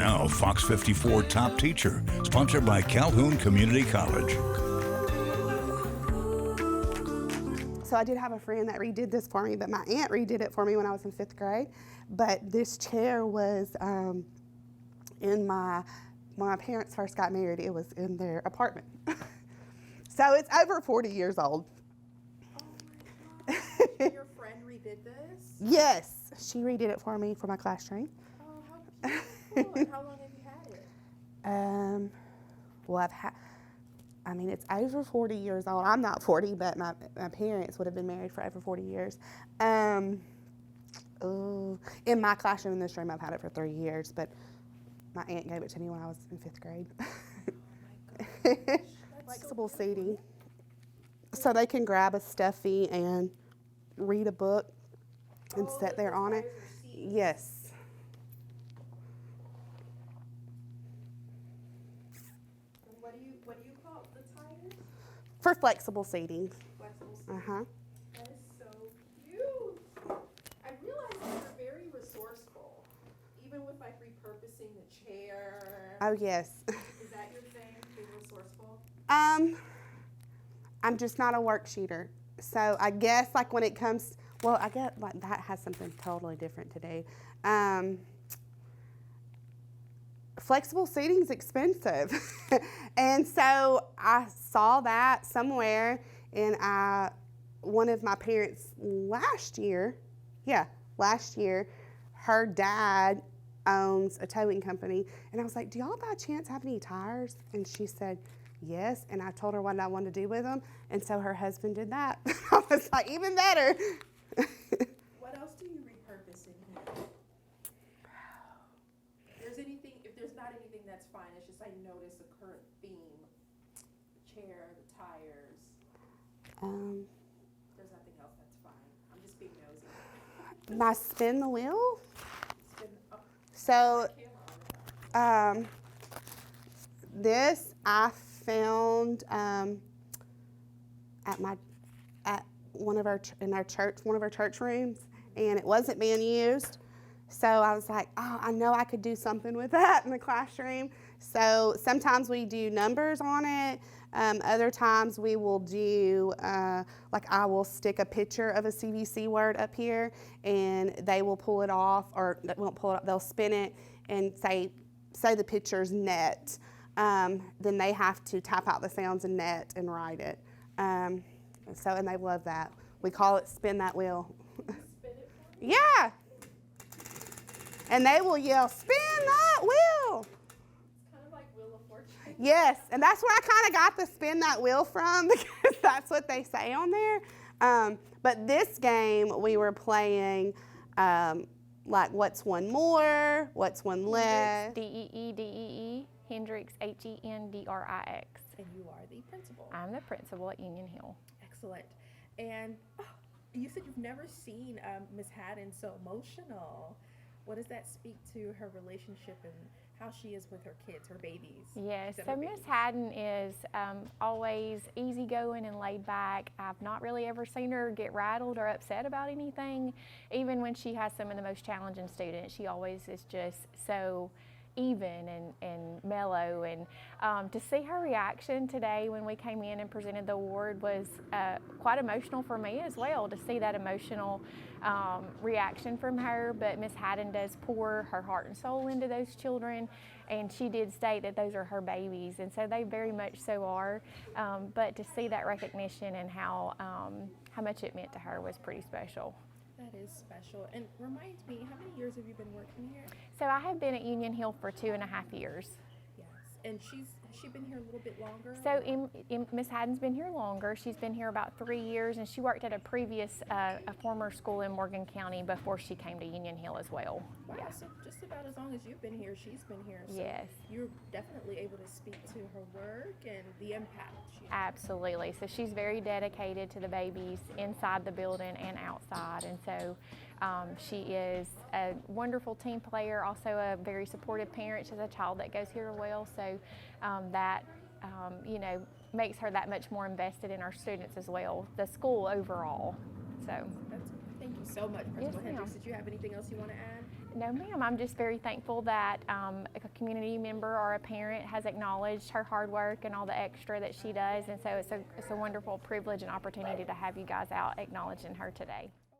Now, FOX54 Top Teacher, sponsored by Calhoun Community College. So I did have a friend that redid this for me, but my aunt redid it for me when I was in 5th grade. But this chair was when my parents first got married, it was in their apartment. So it's over 40 years old. Oh my gosh. Your friend redid this? Yes, she redid it for me for my classroom. Oh, how beautiful. And how long have you had it? Well, it's over 40 years old. I'm not 40, but my parents would have been married for over 40 years. In my classroom in this room, I've had it for 3 years, but my aunt gave it to me when I was in 5th grade. Oh my gosh. Flexible seating. So they can grab a stuffy and read a book and sit there on it. Yes. What do you call the tires? For flexible seating. Flexible seating. Uh-huh. That is so cute. I realized you're very resourceful, even with like repurposing the chair. Oh, yes. Is that your thing, being resourceful? I'm just not a worksheeter. So I guess like when it comes, well, I guess like that has something totally different to do. Flexible seating is expensive. And so I saw that somewhere in one of my parents last year, her dad owns a towing company. And I was like, do y'all by chance have any tires? And she said, yes. And I told her what I wanted to do with them. And so her husband did that. I was like, even better. What else do you repurpose in here? If there's not anything, that's fine. It's just I noticed a current theme. The chair, the tires. Um, If there's nothing else, that's fine. I'm just being nosy. my spin the wheel. It's been up. So Camera. this I found at one of our church rooms, and it wasn't being used. So I was like, oh, I know I could do something with that in the classroom. So sometimes we do numbers on it. Other times we will do, like I will stick a picture of a CVC word up here, and they will pull it off, or they won't pull it off, they'll spin it and say the picture's net. Then they have to tap out the sounds in net and write it. And they love that. We call it spin that wheel. Spin it for me? Yeah. And they will yell, spin that wheel. It's kind of like Wheel of Fortune. Yes, and that's where I kind of got the spin that wheel from, because that's what they say on there. But this game we were playing like what's one more, what's one less. D-E-E, Hendrix, H-E-N-D-R-I-X. And you are the principal. I'm the principal at Union Hill. Excellent. And you said you've never seen Miss Hadden so emotional. What does that speak to her relationship and how she is with her kids, her babies? Yes, so Miss Hadden is always easygoing and laid back. I've not really ever seen her get rattled or upset about anything. Even when she has some of the most challenging students, she always is just so even and mellow. And to see her reaction today when we came in and presented the award was quite emotional for me as well, to see that emotional reaction from her. But Miss Hadden does pour her heart and soul into those children, and she did state that those are her babies, and so they very much so are. But to see that recognition and how much it meant to her was pretty special. That is special. And reminds me, how many years have you been working here? So I have been at Union Hill for 2.5 years. Yes. And has she been here a little bit longer? So Miss Hadden's been here longer. She's been here about 3 years, and she worked at a previous, a former school in Morgan County before she came to Union Hill as well. Wow, Yeah. so just about as long as you've been here, she's been here. So Yes. you're definitely able to speak to her work and the impact she has. Absolutely. So she's very dedicated to the babies inside the building and outside. And so she is a wonderful team player, also a very supportive parent. She has a child that goes here as well. So that, makes her that much more invested in our students as well, the school overall. So. Thank you so much, Principal Yes, ma'am. Hendricks. Did you have anything else you want to add? No, ma'am. I'm just very thankful that a community member or a parent has acknowledged her hard work and all the extra that she does, and so it's a wonderful privilege and opportunity to have you guys out acknowledging her today.